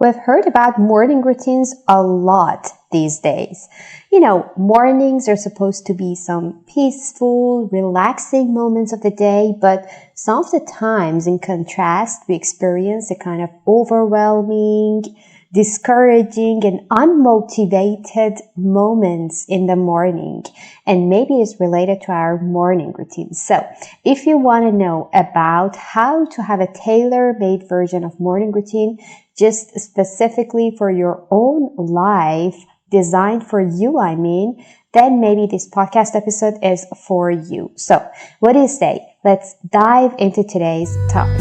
We've heard about morning routines a lot these days. Mornings are supposed to be some peaceful, relaxing moments of the day, but some of the times, in contrast, we experience a kind of overwhelming, discouraging, and unmotivated moments in the morning. And maybe it's related to our morning routine. So if you want to know about how to have a tailor-made version of morning routine, just specifically for your own life, designed for you, then maybe this podcast episode is for you. So what do you say? Let's dive into today's topic.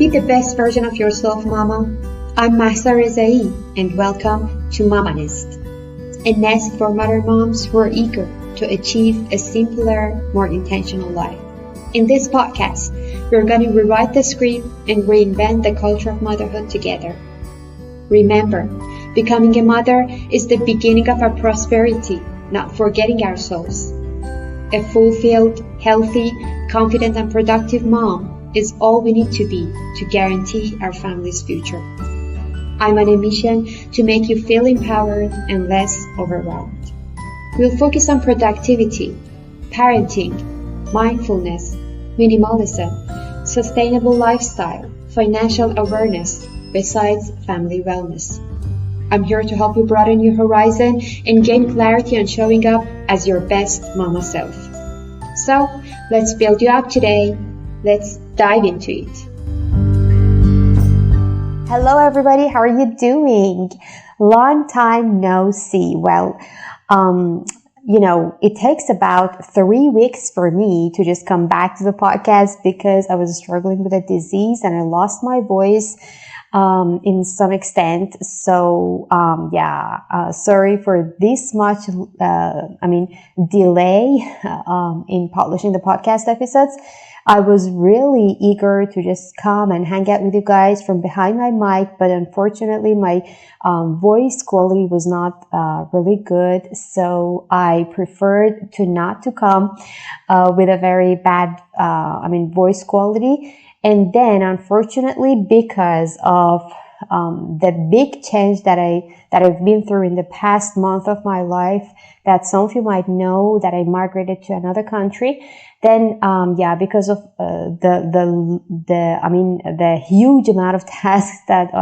Be the best version of yourself, Mama. I'm Mahsa Rezaei, and welcome to MamaNest, a nest for mother moms who are eager to achieve a simpler, more intentional life. In this podcast, we're going to rewrite the script and reinvent the culture of motherhood together. Remember, becoming a mother is the beginning of our prosperity, not forgetting ourselves. A fulfilled, healthy, confident, and productive mom is all we need to be to guarantee our family's future. I'm on a mission to make you feel empowered and less overwhelmed. We'll focus on productivity, parenting, mindfulness, minimalism, sustainable lifestyle, financial awareness, besides family wellness. I'm here to help you broaden your horizon and gain clarity on showing up as your best mama self. So, let's build you up today. Let's dive into it. Hello everybody, how are you doing? Long time no see. Well, it takes about 3 weeks for me to just come back to the podcast because I was struggling with a disease and I lost my voice in some extent. So, sorry for this much, delay, in publishing the podcast episodes. I was really eager to just come and hang out with you guys from behind my mic, but unfortunately my voice quality was not really good, so I preferred not to come with a very bad voice quality. And then unfortunately, because of the big change that I've been through in the past month of my life, that some of you might know, that I migrated to another country. Then, because of the huge amount of tasks that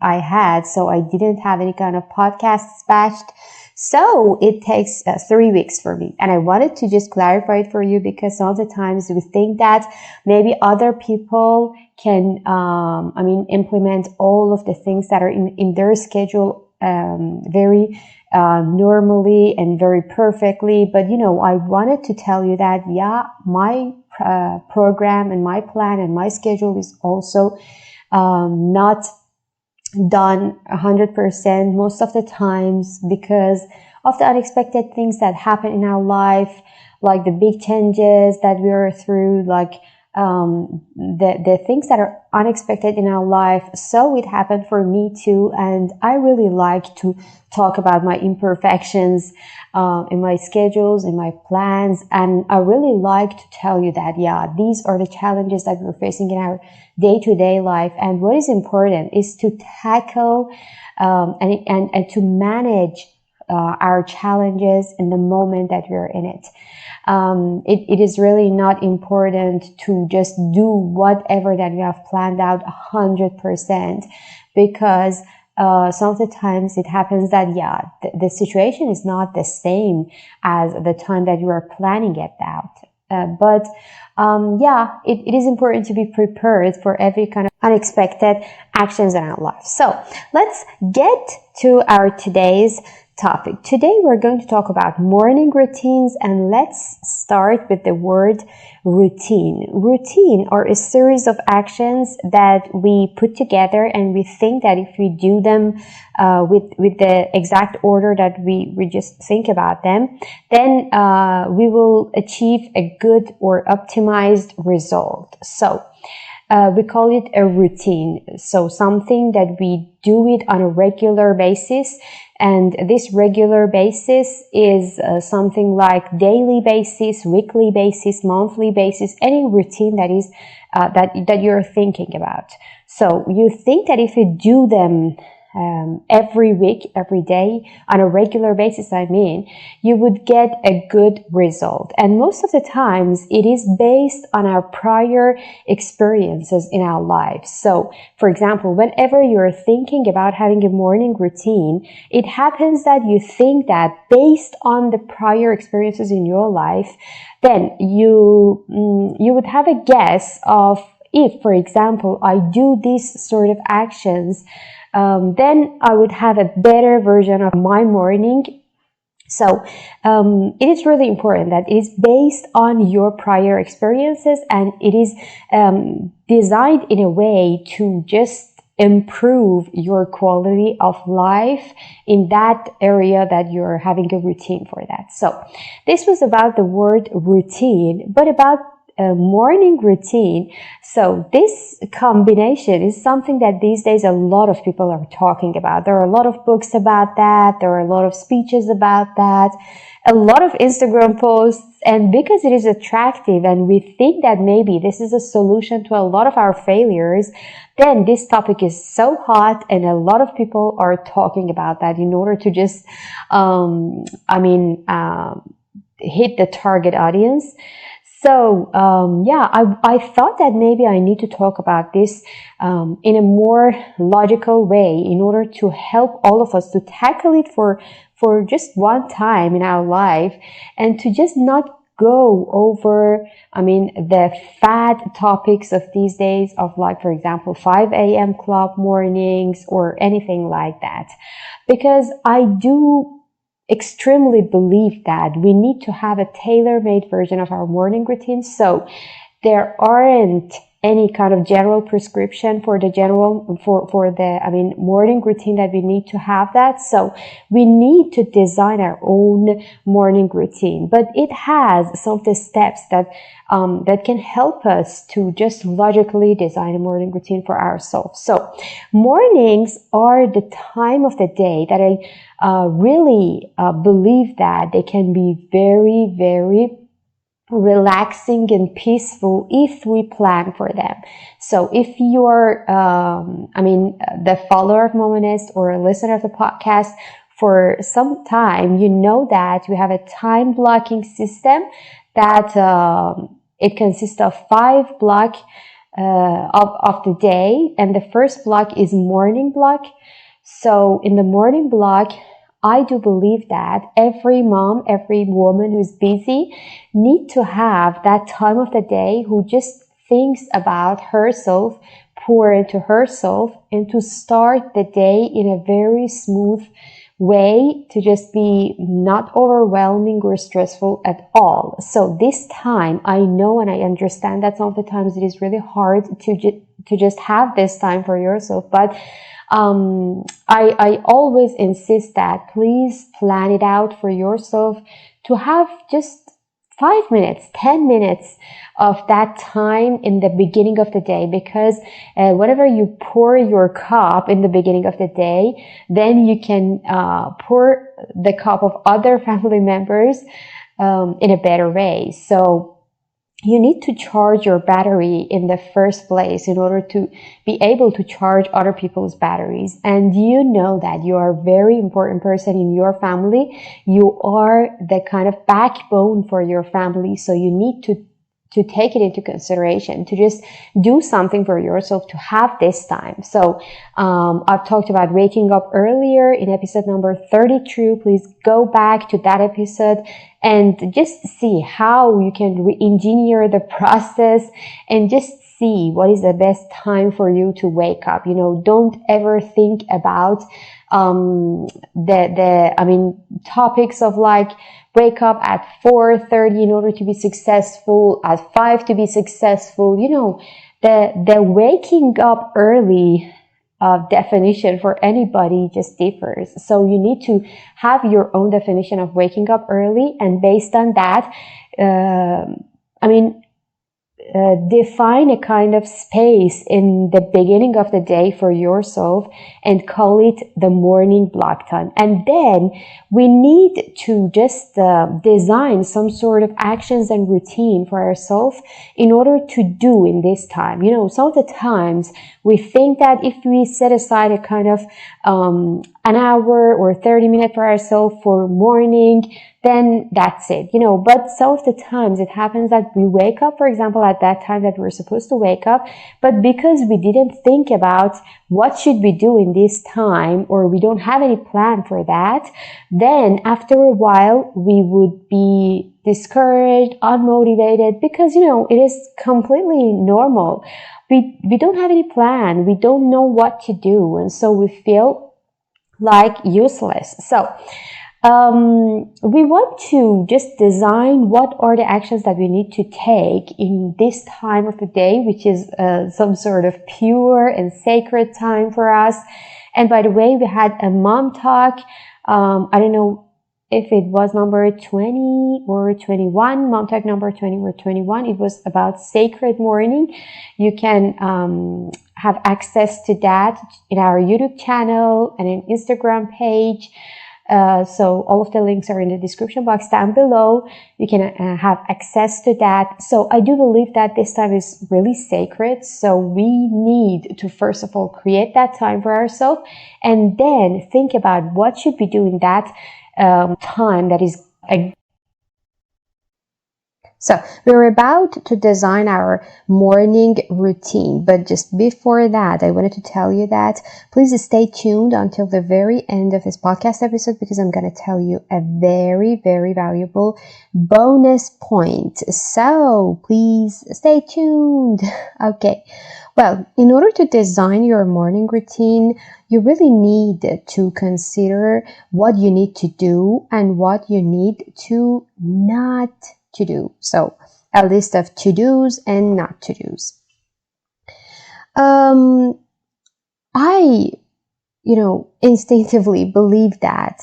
I had, so I didn't have any kind of podcast dispatched. So it takes 3 weeks for me. And I wanted to just clarify it for you because some of the times we think that maybe other people can, implement all of the things that are in their schedule, very normally and very perfectly. But, I wanted to tell you that, my program and my plan and my schedule is also not done 100% most of the times because of the unexpected things that happen in our life, like the big changes that we are through, like the things that are unexpected in our life. So it happened for me too, and I really like to talk about my imperfections in my schedules, in my plans, and I really like to tell you that these are the challenges that we're facing in our day-to-day life, and what is important is to tackle and to manage our challenges in the moment that we're in it. It is really not important to just do whatever that you have planned out 100%, because some of the times it happens that the situation is not the same as the time that you are planning it out. But it is important to be prepared for every kind of unexpected actions in our life. So let's get to our today's topic. Today we're going to talk about morning routines, and let's start with the word routine. Routine are a series of actions that we put together, and we think that if we do them with the exact order that we just think about them, then we will achieve a good or optimized result. So we call it a routine. So something that we do it on a regular basis. And this regular basis is something like daily basis, weekly basis, monthly basis, any routine that is that you're thinking about. So you think that if you do them every week, every day, on a regular basis, you would get a good result. And most of the times it is based on our prior experiences in our lives. So, for example, whenever you're thinking about having a morning routine, it happens that you think that based on the prior experiences in your life, then you would have a guess of, if, for example, I do these sort of actions, then I would have a better version of my morning. So it is really important that it is based on your prior experiences, and it is designed in a way to just improve your quality of life in that area that you're having a routine for that. So this was about the word routine, but about a morning routine. So this combination is something that these days a lot of people are talking about. There are a lot of books about that. There are a lot of speeches about that, a lot of Instagram posts. And because it is attractive and we think that maybe this is a solution to a lot of our failures, then this topic is so hot and a lot of people are talking about that in order to just, hit the target audience. So, I thought that maybe I need to talk about this in a more logical way in order to help all of us to tackle it for just one time in our life, and to just not go over, the fad topics of these days of, like, for example, 5 a.m. club mornings or anything like that. Because I do extremely believe that we need to have a tailor-made version of our morning routine. So there aren't any kind of general prescription for the morning routine that we need to have that. So we need to design our own morning routine, but it has some of the steps that can help us to just logically design a morning routine for ourselves. So mornings are the time of the day that I really believe that they can be very, very relaxing and peaceful if we plan for them. So if you're, the follower of MamaNest or a listener of the podcast for some time, you know that we have a time blocking system that it consists of 5 blocks of the day, and the first block is morning block. So in the morning block, I do believe that every mom, every woman who's busy need to have that time of the day who just thinks about herself, pour into herself, and to start the day in a very smooth way, to just be not overwhelming or stressful at all. So this time, I know and I understand that some of the times it is really hard to just have this time for yourself, but I always insist that please plan it out for yourself to have just 5 minutes, 10 minutes of that time in the beginning of the day, because whenever you pour your cup in the beginning of the day, then you can pour the cup of other family members in a better way. So you need to charge your battery in the first place in order to be able to charge other people's batteries. And you know that you are a very important person in your family. You are the kind of backbone for your family. So you need to take it into consideration, to just do something for yourself to have this time. So I've talked about waking up earlier in episode number 32. Please go back to that episode and just see how you can re-engineer the process and just see what is the best time for you to wake up. Don't ever think about topics of like wake up at 4:30 in order to be successful, at 5 to be successful. The waking up early definition for anybody just differs. So you need to have your own definition of waking up early, and based on that, define a kind of space in the beginning of the day for yourself and call it the morning block time. And then we need to just design some sort of actions and routine for ourselves in order to do in this time. You know, some of the times we think that if we set aside a kind of an hour or 30 minutes for ourselves for morning, then that's it, you know. But some of the times it happens that we wake up, for example, at that time that we're supposed to wake up, but because we didn't think about what should we do in this time, or we don't have any plan for that, then after a while we would be discouraged, unmotivated, because, you know, it is completely normal. We don't have any plan. We don't know what to do. And so we feel like useless. So we want to just design what are the actions that we need to take in this time of the day, which is some sort of pure and sacred time for us. And by the way, we had a mom talk. I don't know if it was number 20 or 21, mom talk number 20 or 21. It was about sacred morning. You can have access to that in our YouTube channel and an Instagram page. So all of the links are in the description box down below. You can have access to that. So I do believe that this time is really sacred. So we need to, first of all, create that time for ourselves and then think about what should we do in that time that is So we're about to design our morning routine, but just before that, I wanted to tell you that please stay tuned until the very end of this podcast episode, because I'm going to tell you a very, very valuable bonus point. So please stay tuned. Okay. Well, in order to design your morning routine, you really need to consider what you need to do and what you need to not to do. So a list of to-dos and not to-dos. I, instinctively believe that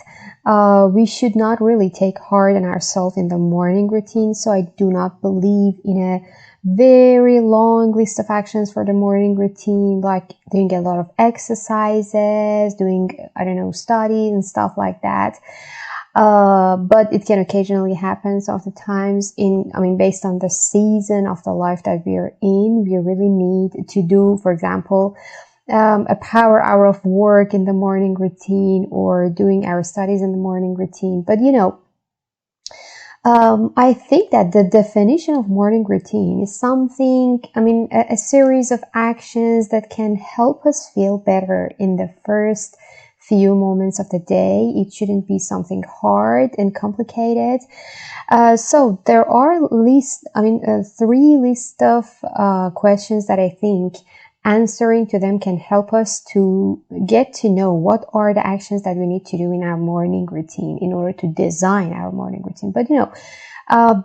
we should not really take hard on ourselves in the morning routine. So I do not believe in a very long list of actions for the morning routine, like doing a lot of exercises, doing, studies and stuff like that. But it can occasionally happen. So of the times based on the season of the life that we are in, we really need to do, for example, a power hour of work in the morning routine or doing our studies in the morning routine. But, I think that the definition of morning routine is something, a series of actions that can help us feel better in the first few moments of the day. It shouldn't be something hard and complicated. So there are three lists of questions that I think answering to them can help us to get to know what are the actions that we need to do in our morning routine in order to design our morning routine. But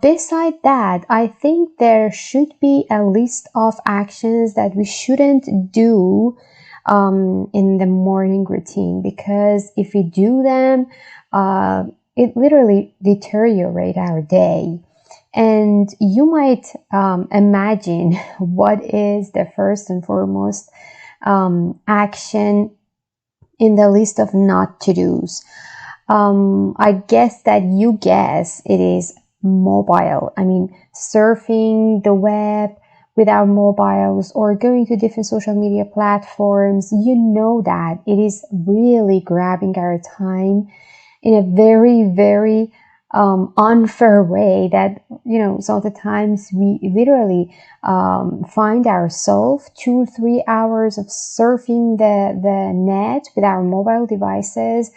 beside that, I think there should be a list of actions that we shouldn't do in the morning routine, because if we do them, it literally deteriorates our day. And you might imagine what is the first and foremost action in the list of not to-dos. I guess that you guess it is mobile. Surfing the web with our mobiles or going to different social media platforms. You know that it is really grabbing our time in a very, very unfair way that, some of the times we literally find ourselves 2 or 3 hours of surfing the net with our mobile devices,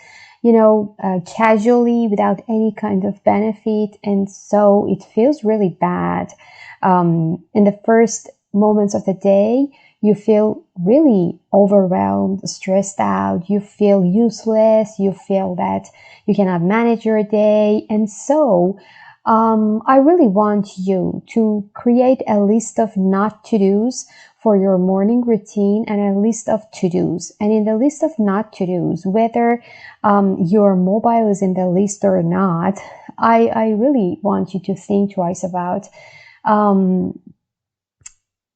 casually without any kind of benefit. And so it feels really bad. In the first moments of the day, you feel really overwhelmed, stressed out, you feel useless, you feel that you cannot manage your day. And so I really want you to create a list of not to-dos for your morning routine and a list of to-dos. And in the list of not to-dos, whether your mobile is in the list or not, I really want you to think twice about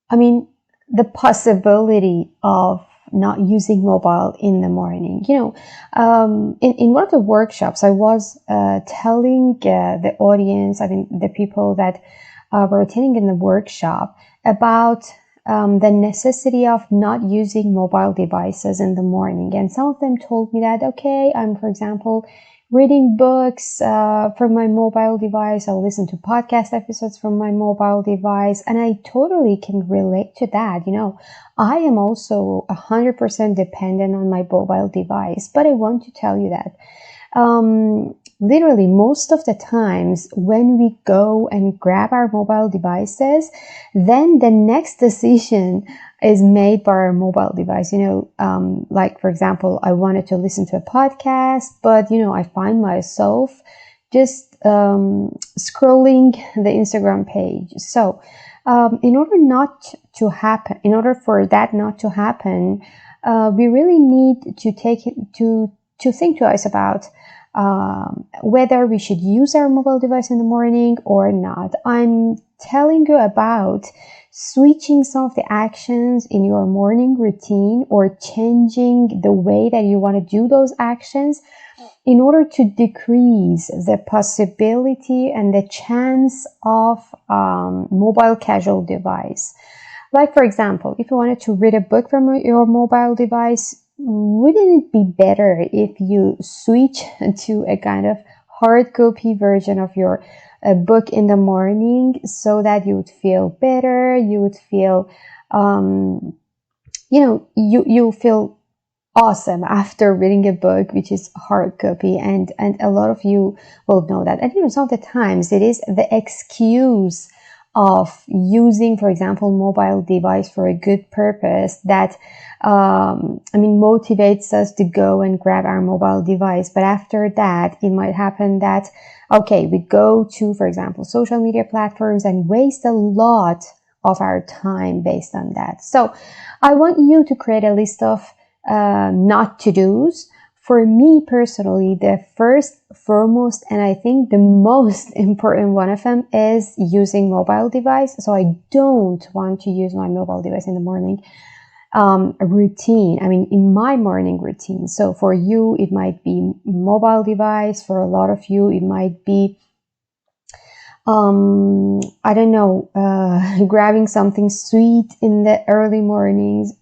I mean, the possibility of not using mobile in the morning. In one of the workshops, I was telling the audience, I mean, the people that were attending in the workshop about the necessity of not using mobile devices in the morning. And some of them told me that, okay, I'm, for example, reading books from my mobile device. I'll listen to podcast episodes from my mobile device. And I totally can relate to that. I am also 100% dependent on my mobile device. But I want to tell you that literally most of the times when we go and grab our mobile devices, then the next decision is made by our mobile device. Like, for example, I wanted to listen to a podcast, but I find myself just scrolling the Instagram page. So in order for that not to happen, we really need to think twice about whether we should use our mobile device in the morning or not. I'm telling you about switching some of the actions in your morning routine or changing the way that you want to do those actions in order to decrease the possibility and the chance of mobile casual device. Like, for example, if you wanted to read a book from your mobile device, wouldn't it be better if you switch to a kind of hard copy version of your book in the morning so that you would feel better, you would feel, you feel awesome after reading a book which is hard copy, and a lot of you will know that. And some of the times it is the excuse of using, for example, mobile device for a good purpose that motivates us to go and grab our mobile device. But after that, it might happen that, okay, we go to, for example, social media platforms and waste a lot of our time based on that. So I want you to create a list of not to-dos. For me personally, the foremost, and I think the most important one of them is using mobile device. So I don't want to use my mobile device in the morning routine. In my morning routine. So for you, it might be mobile device. For a lot of you, it might be, grabbing something sweet in the early mornings.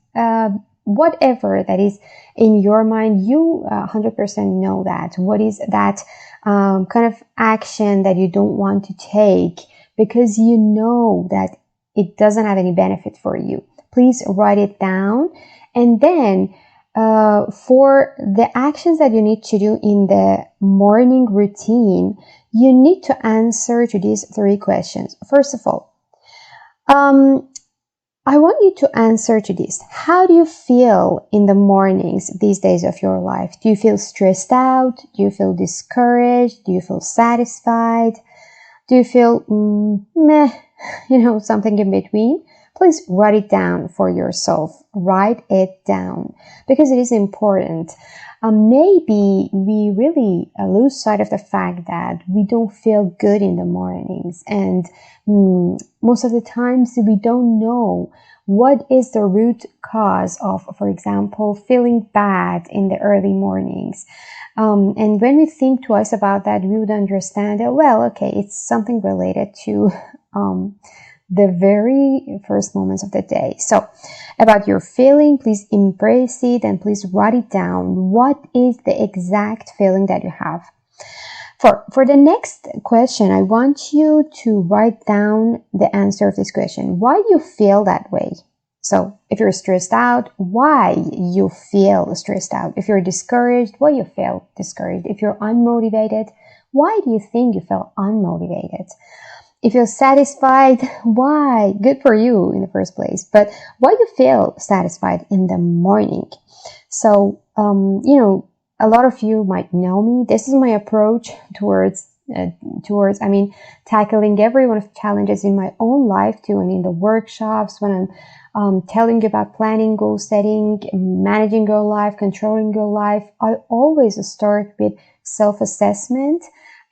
Whatever that is in your mind, you 100% know that. What is that kind of action that you don't want to take because you know that it doesn't have any benefit for you? Please write it down. And then for the actions that you need to do in the morning routine, you need to answer to these 3 questions. First of all, I want you to answer to this. How do you feel in the mornings these days of your life? Do you feel stressed out? Do you feel discouraged? Do you feel satisfied? Do you feel meh, something in between? Please write it down for yourself. Write it down because it is important. Maybe we really lose sight of the fact that we don't feel good in the mornings, and most of the times we don't know what is the root cause of, for example, feeling bad in the early mornings. And when we think twice about that, we would understand that, well, okay, it's something related to the very first moments of the day. So about your feeling, please embrace it and please write it down. What is the exact feeling that you have? For the next question, I want you to write down the answer of this question. Why do you feel that way? So if you're stressed out, why you feel stressed out? If you're discouraged, why you feel discouraged? If you're unmotivated, why do you think you feel unmotivated? If you're satisfied, why? Good for you in the first place. But why do you feel satisfied in the morning? So, a lot of you might know me. This is my approach towards tackling every one of the challenges in my own life too. The workshops, when I'm telling you about planning, goal setting, managing your life, controlling your life, I always start with self-assessment.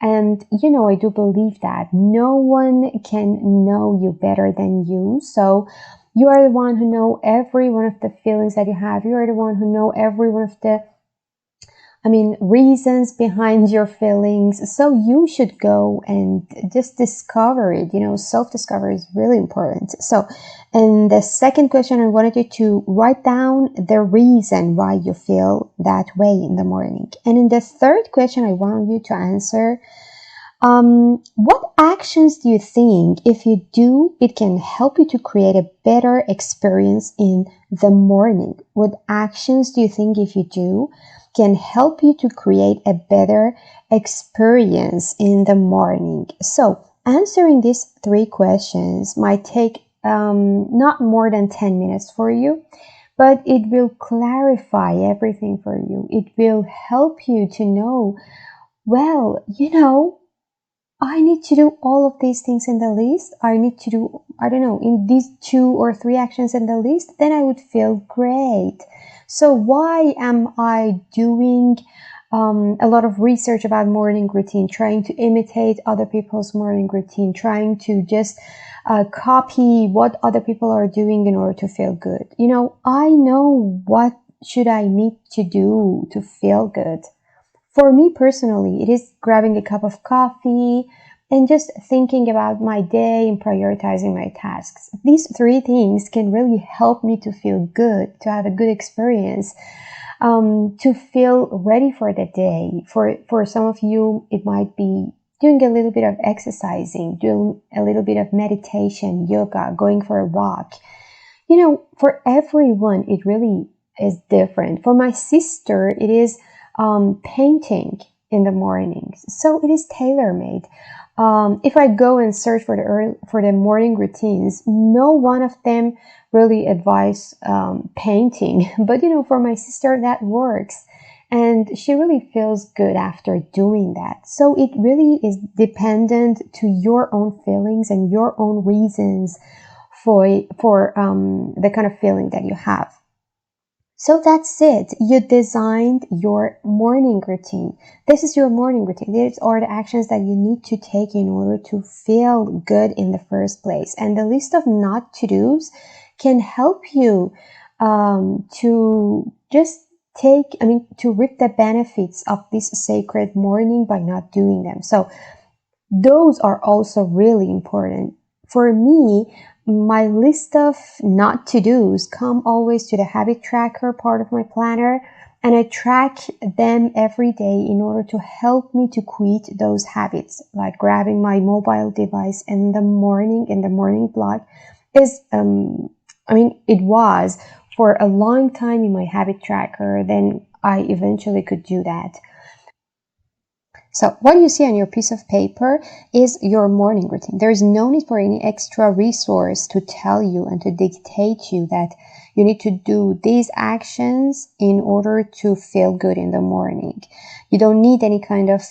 And, I do believe that no one can know you better than you. So You are the one who know every one of the feelings that you have. You are the one who know every one of the reasons behind your feelings. So you should go and just discover it. Self-discovery is really important. So, and the second question, I wanted you to write down the reason why you feel that way in the morning. And in the third question, I want you to answer, what actions do you think if you do, it can help you to create a better experience in the morning? What actions do you think if you do can help you to create a better experience in the morning? So answering these three questions might take not more than 10 minutes for you, but it will clarify everything for you. It will help you to know, well, I need to do all of these things in the list. I need to do, in these 2 or 3 actions in the list, then I would feel great. So why am I doing a lot of research about morning routine, trying to imitate other people's morning routine, trying to just copy what other people are doing in order to feel good? I know what should I need to do to feel good. For me personally, it is grabbing a cup of coffee and just thinking about my day and prioritizing my tasks. These 3 things can really help me to feel good, to have a good experience, to feel ready for the day. For some of you, it might be doing a little bit of exercising, doing a little bit of meditation, yoga, going for a walk. For everyone, it really is different. For my sister, it is painting in the mornings. So it is tailor-made. If I go and search for the morning routines, no one of them really advise painting. But for my sister, that works. And she really feels good after doing that. So it really is dependent to your own feelings and your own reasons for the kind of feeling that you have. So that's it. You designed your morning routine. This is your morning routine. These are the actions that you need to take in order to feel good in the first place. And the list of not to-dos can help you to just to reap the benefits of this sacred morning by not doing them. So those are also really important. For me, my list of not to-dos come always to the habit tracker part of my planner, and I track them every day in order to help me to quit those habits, like grabbing my mobile device in the morning block is, it was for a long time in my habit tracker, then I eventually could do that. So what you see on your piece of paper is your morning routine. There is no need for any extra resource to tell you and to dictate you that you need to do these actions in order to feel good in the morning. You don't need any kind of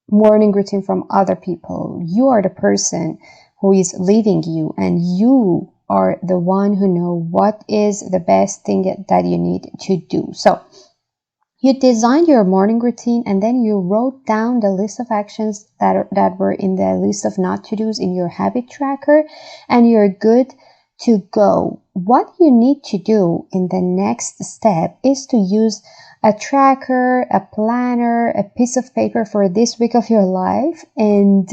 morning routine from other people. You are the person who is leading you, and you are the one who know what is the best thing that you need to do. So you designed your morning routine, and then you wrote down the list of actions that were in the list of not to-dos in your habit tracker, and you're good to go. What you need to do in the next step is to use a tracker, a planner, a piece of paper for this week of your life, and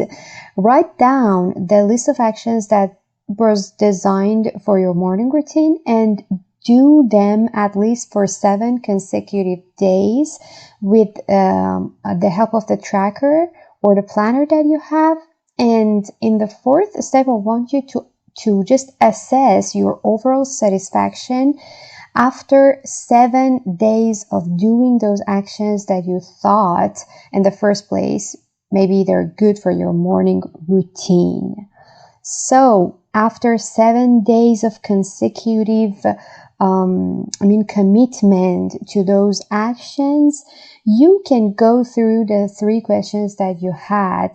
write down the list of actions that was designed for your morning routine, and do them at least for 7 consecutive days with the help of the tracker or the planner that you have. And in the 4th step, I want you to just assess your overall satisfaction after 7 days of doing those actions that you thought in the first place maybe they're good for your morning routine. So after 7 days of consecutive commitment to those actions, you can go through the 3 questions that you had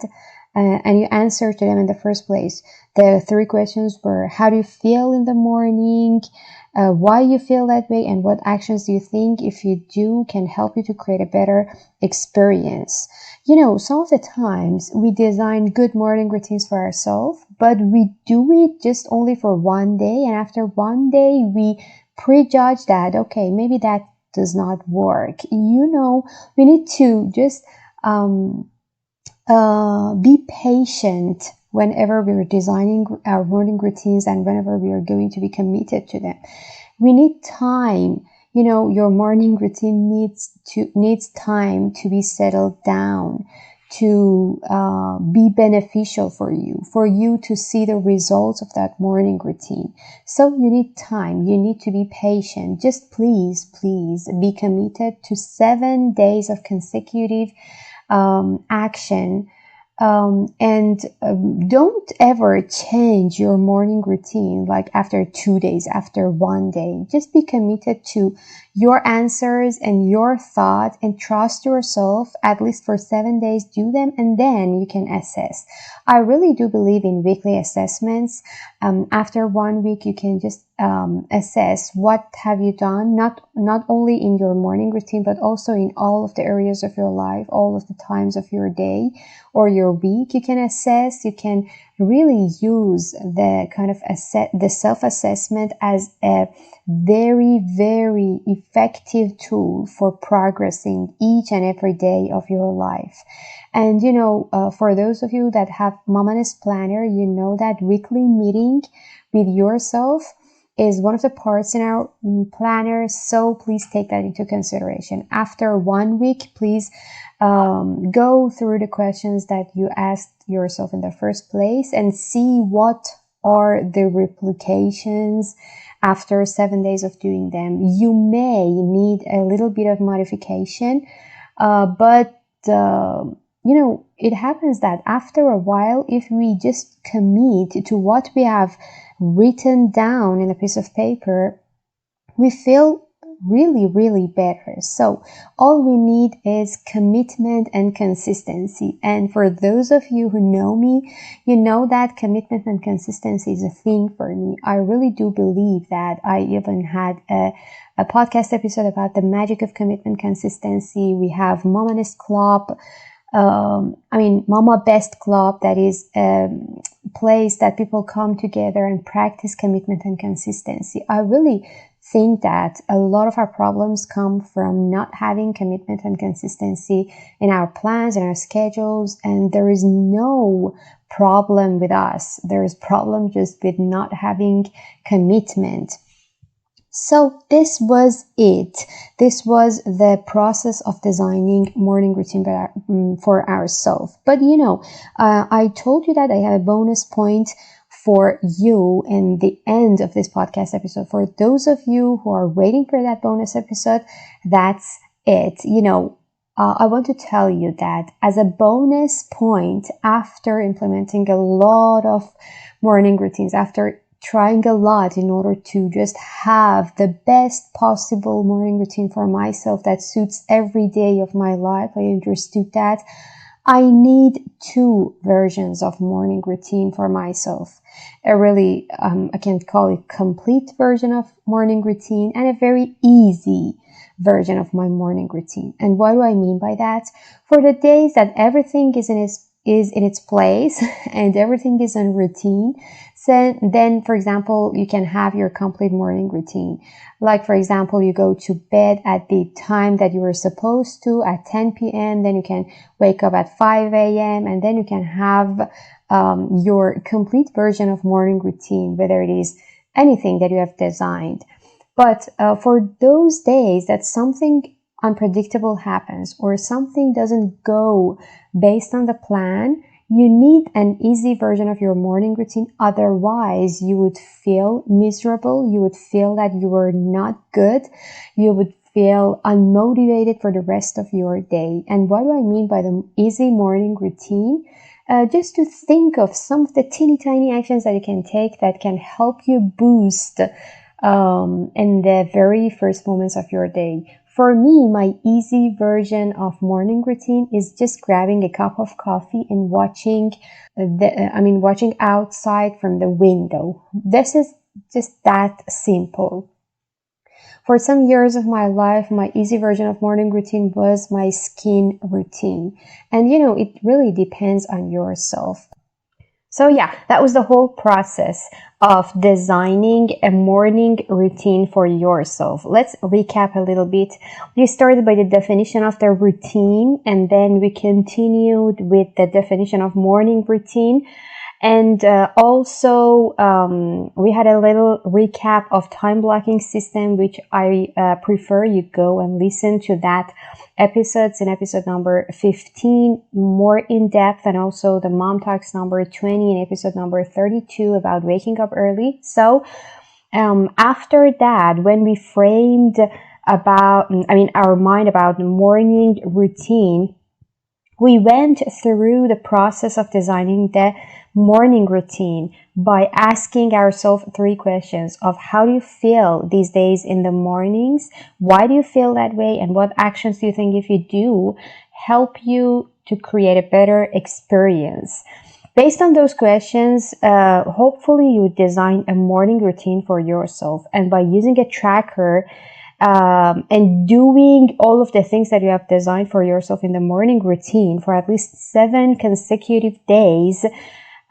and you answered to them in the first place. The 3 questions were: how do you feel in the morning? why you feel that way, and what actions do you think, if you do, can help you to create a better experience. Some of the times we design good morning routines for ourselves, but we do it just only for one day, and after one day we prejudge that, okay, maybe that does not work. We need to just be patient whenever we are designing our morning routines and whenever we are going to be committed to them. We need time. Your morning routine needs time to be settled down, to be beneficial for you to see the results of that morning routine. So you need time. You need to be patient. Just please be committed to 7 days of consecutive action. And don't ever change your morning routine like after 2 days, after 1 day. Just be committed to your answers and your thought, and trust yourself at least for 7 days. Do them, and then you can assess. I really do believe in weekly assessments. After 1 week, you can just assess what have you done, not only in your morning routine, but also in all of the areas of your life, all of the times of your day or your week. You can assess. You can really use the kind of the self-assessment as a very, very effective tool for progressing each and every day of your life. And for those of you that have MamaNest planner, you know that weekly meeting with yourself is one of the parts in our planner. So please take that into consideration. After 1 week, please go through the questions that you asked yourself in the first place and see what are the replications after 7 days of doing them. You may need a little bit of modification, but it happens that after a while, if we just commit to what we have written down in a piece of paper, we feel really, really better. So all we need is commitment and consistency. And for those of you who know me, you know that commitment and consistency is a thing for me. I really do believe that. I even had a podcast episode about the magic of commitment consistency. We have MamaNest Club. Mama Best Club, that is a place that people come together and practice commitment and consistency. I really think that a lot of our problems come from not having commitment and consistency in our plans and our schedules, and there is no problem with us. There is problem just with not having commitment. So this was it. This was the process of designing morning routine for ourselves. But I told you that I have a bonus point for you in the end of this podcast episode. For those of you who are waiting for that bonus episode, that's it. I want to tell you that as a bonus point, after implementing a lot of morning routines, after trying a lot in order to just have the best possible morning routine for myself that suits every day of my life, I understood that I need 2 versions of morning routine for myself. A really, I can call it complete version of morning routine, and a very easy version of my morning routine. And what do I mean by that? For the days that everything is in its place and everything is in routine, so then, for example, you can have your complete morning routine. Like, for example, you go to bed at the time that you were supposed to at 10 p.m. Then you can wake up at 5 a.m. and then you can have your complete version of morning routine, whether it is anything that you have designed. But for those days that something unpredictable happens or something doesn't go based on the plan, you need an easy version of your morning routine. Otherwise, you would feel miserable. You would feel that you were not good. You would feel unmotivated for the rest of your day. And what do I mean by the easy morning routine? Just to think of some of the teeny tiny actions that you can take that can help you boost in the very first moments of your day. For me, my easy version of morning routine is just grabbing a cup of coffee and watching outside from the window. This is just that simple. For some years of my life, my easy version of morning routine was my skin routine. And it really depends on yourself. So yeah, that was the whole process of designing a morning routine for yourself. Let's recap a little bit. We started by the definition of the routine, and then we continued with the definition of morning routine. And also, we had a little recap of time blocking system, which I prefer you go and listen to that episodes in episode number 15 more in depth, and also the Mom Talks number 20 in episode number 32 about waking up early. So after that, when we framed our mind about the morning routine, we went through the process of designing the morning routine by asking ourselves 3 questions of how do you feel these days in the mornings, why do you feel that way, and what actions do you think if you do help you to create a better experience. Based on those questions, hopefully you design a morning routine for yourself, and by using a tracker and doing all of the things that you have designed for yourself in the morning routine for at least 7 consecutive days,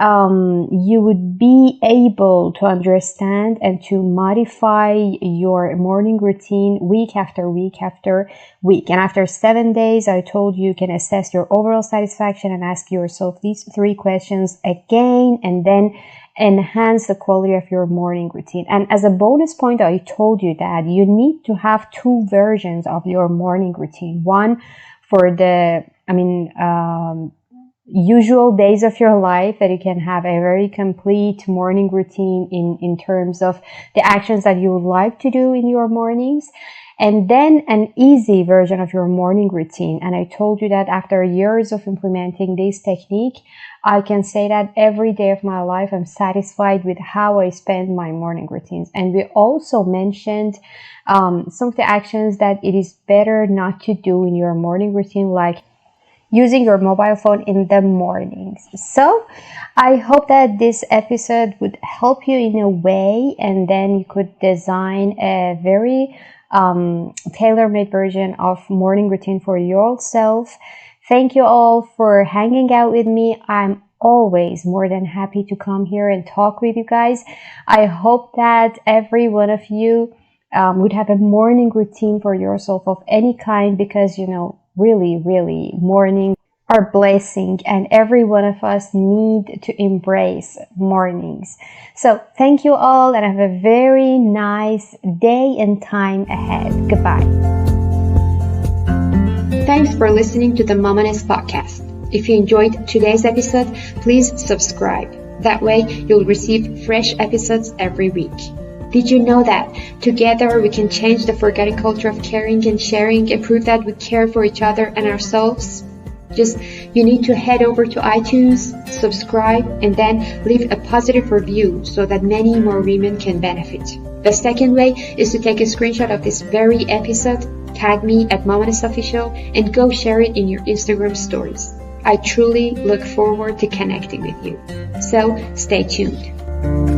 you would be able to understand and to modify your morning routine week after week after week. And after 7 days, I told you can assess your overall satisfaction and ask yourself these 3 questions again, and then enhance the quality of your morning routine. And as a bonus point, I told you that you need to have 2 versions of your morning routine. One for the, usual days of your life, that you can have a very complete morning routine in terms of the actions that you would like to do in your mornings, and then an easy version of your morning routine. And I told you that after years of implementing this technique, I can say that every day of my life I'm satisfied with how I spend my morning routines. And we also mentioned some of the actions that it is better not to do in your morning routine, like using your mobile phone in the mornings. So I hope that this episode would help you in a way, and then you could design a very tailor-made version of morning routine for yourself. Thank you all for hanging out with me. I'm always more than happy to come here and talk with you guys. I hope that every one of you would have a morning routine for yourself of any kind, because really mornings are blessing, and every one of us need to embrace mornings. So thank you all, and have a very nice day and time ahead. Goodbye. Thanks for listening to the MamaNest podcast. If you enjoyed today's episode, please subscribe. That way you'll receive fresh episodes every week. Did you know that together we can change the forgotten culture of caring and sharing, and prove that we care for each other and ourselves? You need to head over to iTunes, subscribe, and then leave a positive review so that many more women can benefit. The second way is to take a screenshot of this very episode, tag me at MamaNest Official, and go share it in your Instagram stories. I truly look forward to connecting with you. So stay tuned.